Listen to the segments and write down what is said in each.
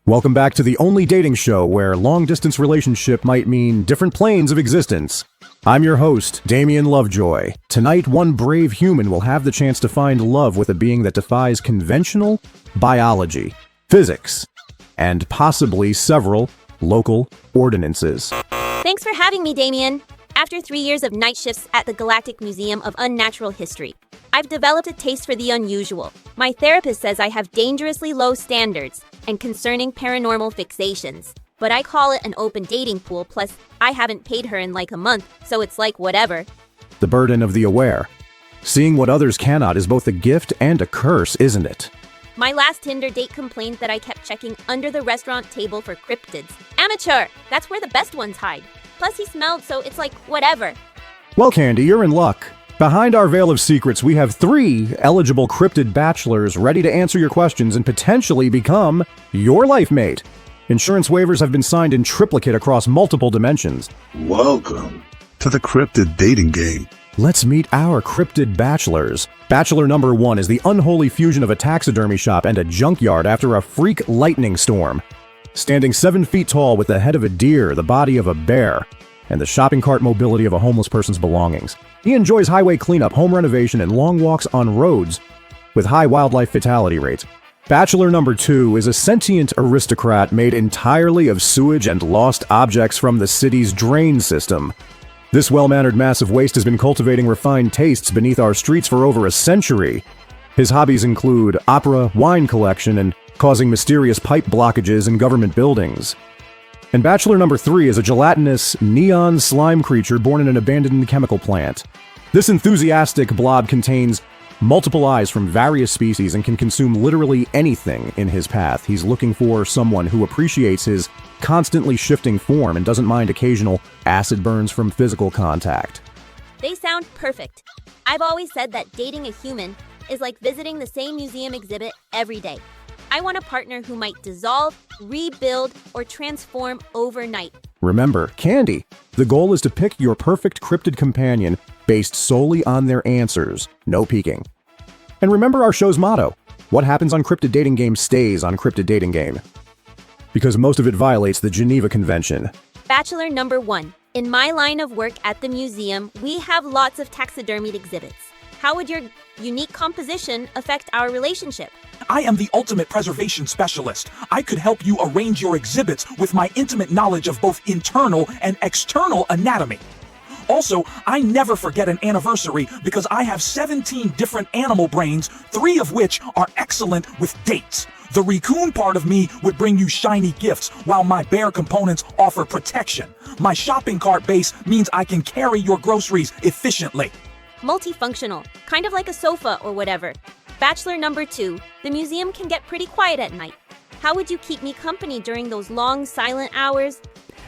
Welcome back to the only dating show where long-distance relationship might mean different planes of existence. I'm your host, Damien Lovejoy. Tonight, one brave human will have the chance to find love with a being that defies conventional biology, physics, and possibly several local ordinances. Thanks for having me, Damien. After 3 years of night shifts at the Galactic Museum of Unnatural History, I've developed a taste for the unusual. My therapist says I have dangerously low standards and concerning paranormal fixations. But I call it an open dating pool, plus I haven't paid her in like a month, so it's like whatever. The burden of the aware. Seeing what others cannot is both a gift and a curse, isn't it? My last Tinder date complained that I kept checking under the restaurant table for cryptids. Amateur! That's where the best ones hide. Plus he smelled, so it's like whatever. Well, Candy, you're in luck. Behind our veil of secrets, we have 3 eligible cryptid bachelors ready to answer your questions and potentially become your life mate. Insurance waivers have been signed in triplicate across multiple dimensions. Welcome to the Cryptid dating game. Let's meet our cryptid bachelors. Bachelor number 1 is the unholy fusion of a taxidermy shop and a junkyard after a freak lightning storm. Standing 7 feet tall with the head of a deer, the body of a bear, and the shopping cart mobility of a homeless person's belongings. He enjoys highway cleanup, home renovation, and long walks on roads with high wildlife fatality rates. Bachelor number 2 is a sentient aristocrat made entirely of sewage and lost objects from the city's drain system. This well-mannered mass of waste has been cultivating refined tastes beneath our streets for over a century. His hobbies include opera, wine collection, and causing mysterious pipe blockages in government buildings. And Bachelor number 3 is a gelatinous, neon slime creature born in an abandoned chemical plant. This enthusiastic blob contains multiple eyes from various species and can consume literally anything in his path. He's looking for someone who appreciates his constantly shifting form and doesn't mind occasional acid burns from physical contact. They sound perfect. I've always said that dating a human is like visiting the same museum exhibit every day. I want a partner who might dissolve, rebuild, or transform overnight. Remember, Candy, the goal is to pick your perfect cryptid companion based solely on their answers, no peeking. And remember our show's motto, what happens on Cryptid Dating Game stays on Cryptid Dating Game. Because most of it violates the Geneva Convention. Bachelor number 1. In my line of work at the museum, we have lots of taxidermied exhibits. How would your unique composition affect our relationship? I am the ultimate preservation specialist. I could help you arrange your exhibits with my intimate knowledge of both internal and external anatomy. Also, I never forget an anniversary because I have 17 different animal brains, 3 of which are excellent with dates. The raccoon part of me would bring you shiny gifts, while my bear components offer protection. My shopping cart base means I can carry your groceries efficiently. Multifunctional, kind of like a sofa or whatever. Bachelor number 2, the museum can get pretty quiet at night. How would you keep me company during those long, silent hours?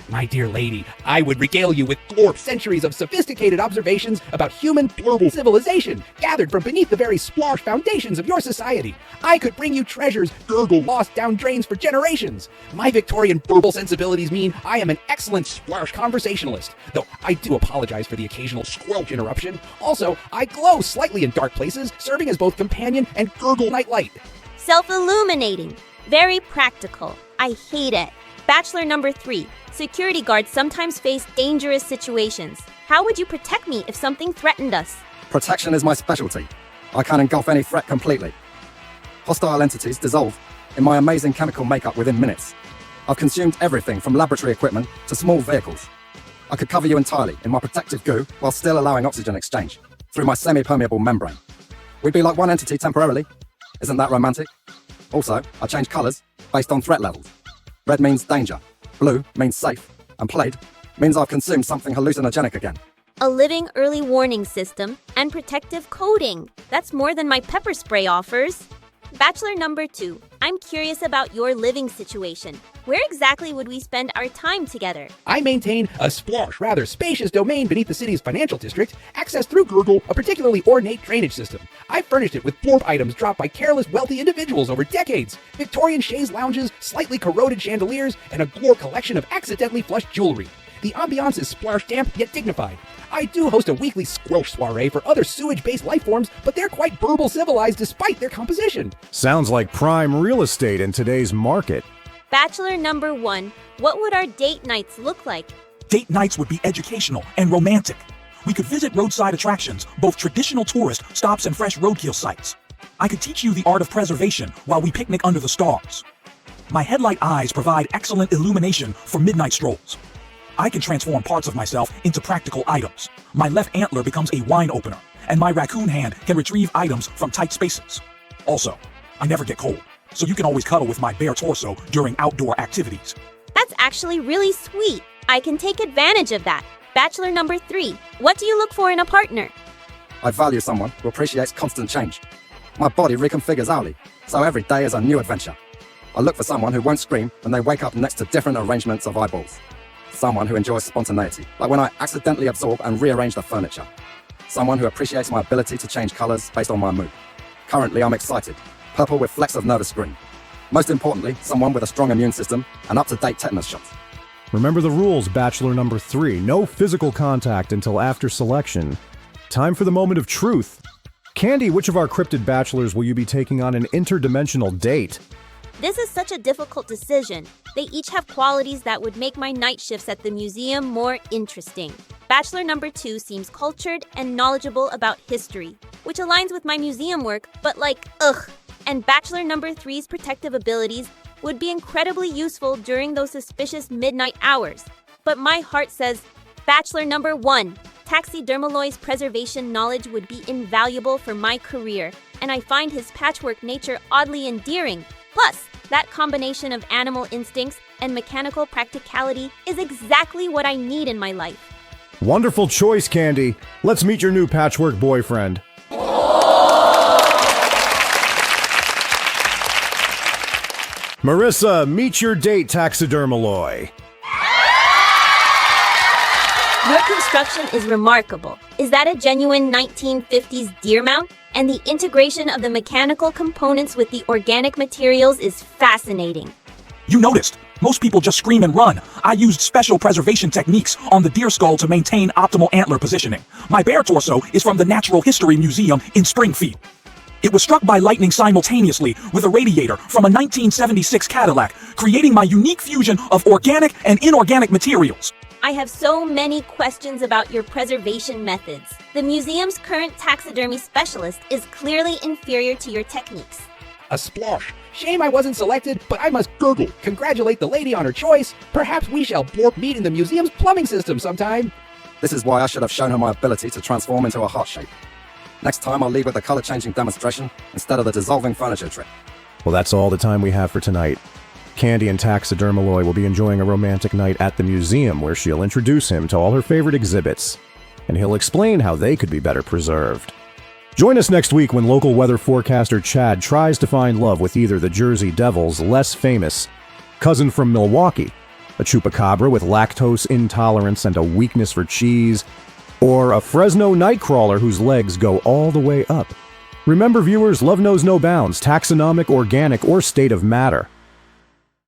My dear lady, I would regale you with centuries of sophisticated observations about human global civilization, gathered from beneath the very Splorch foundations of your society. I could bring you treasures lost down drains for generations. My Victorian verbal sensibilities mean I am an excellent Splorch conversationalist, though I do apologize for the occasional squelch interruption. Also, I glow slightly in dark places, serving as both companion and gurgle nightlight. Self-illuminating. Very practical. I hate it. Bachelor number 3. Security guards sometimes face dangerous situations. How would you protect me if something threatened us? Protection is my specialty. I can engulf any threat completely. Hostile entities dissolve in my amazing chemical makeup within minutes. I've consumed everything from laboratory equipment to small vehicles. I could cover you entirely in my protective goo while still allowing oxygen exchange through my semi-permeable membrane. We'd be like one entity temporarily. Isn't that romantic? Also, I change colours based on threat levels. Red means danger, blue means safe, and plaid means I've consumed something hallucinogenic again. A living early warning system and protective coating. That's more than my pepper spray offers. Bachelor number 2. I'm curious about your living situation. Where exactly would we spend our time together? I maintain a Splorch, rather spacious domain beneath the city's financial district, accessed through Gurgle, a particularly ornate drainage system. I furnished it with blorb items dropped by careless, wealthy individuals over decades. Victorian chaise lounges, slightly corroded chandeliers, and a glore collection of accidentally flushed jewelry. The ambiance is Splorch damp yet dignified. I do host a weekly squelch soiree for other sewage-based life forms, but they're quite verbal civilized despite their composition. Sounds like prime real estate in today's market. Bachelor number 1, what would our date nights look like? Date nights would be educational and romantic. We could visit roadside attractions, both traditional tourist stops and fresh roadkill sites. I could teach you the art of preservation while we picnic under the stars. My headlight eyes provide excellent illumination for midnight strolls. I can transform parts of myself into practical items. My left antler becomes a wine opener, and my raccoon hand can retrieve items from tight spaces. Also, I never get cold, so you can always cuddle with my bare torso during outdoor activities. That's actually really sweet. I can take advantage of that. Bachelor number 3, what do you look for in a partner? I value someone who appreciates constant change. My body reconfigures hourly, so every day is a new adventure. I look for someone who won't scream when they wake up next to different arrangements of eyeballs. Someone who enjoys spontaneity, like when I accidentally absorb and rearrange the furniture. Someone who appreciates my ability to change colors based on my mood. Currently, I'm excited. Purple with flecks of nervous green. Most importantly, someone with a strong immune system and up-to-date tetanus shots. Remember the rules, Bachelor number 3. No physical contact until after selection. Time for the moment of truth. Candy, which of our cryptid bachelors will you be taking on an interdimensional date? This is such a difficult decision. They each have qualities that would make my night shifts at the museum more interesting. Bachelor number 2 seems cultured and knowledgeable about history, which aligns with my museum work, but ugh. And Bachelor number 3's protective abilities would be incredibly useful during those suspicious midnight hours. But my heart says, Bachelor number 1, Taxidermalloy's preservation knowledge would be invaluable for my career, and I find his patchwork nature oddly endearing. Plus, that combination of animal instincts and mechanical practicality is exactly what I need in my life. Wonderful choice, Candy. Let's meet your new patchwork boyfriend. Marissa, meet your date, Taxidermalloy. Your construction is remarkable. Is that a genuine 1950s deer mount? And the integration of the mechanical components with the organic materials is fascinating. You noticed. Most people just scream and run. I used special preservation techniques on the deer skull to maintain optimal antler positioning. My bare torso is from the Natural History Museum in Springfield. It was struck by lightning simultaneously with a radiator from a 1976 Cadillac, creating my unique fusion of organic and inorganic materials. I have so many questions about your preservation methods. The museum's current taxidermy specialist is clearly inferior to your techniques. A Splorch. Shame I wasn't selected, but I must gurgle. Congratulate the lady on her choice. Perhaps we shall meet in the museum's plumbing system sometime. This is why I should have shown her my ability to transform into a heart shape. Next time I'll leave with the color-changing demonstration instead of the dissolving furniture trick. Well, that's all the time we have for tonight. Candy and Taxidermalloy will be enjoying a romantic night at the museum where she'll introduce him to all her favorite exhibits, and he'll explain how they could be better preserved. Join us next week when local weather forecaster Chad tries to find love with either the Jersey Devil's less famous cousin from Milwaukee, a chupacabra with lactose intolerance and a weakness for cheese, or a Fresno nightcrawler whose legs go all the way up. Remember, viewers, love knows no bounds, taxonomic, organic, or state of matter.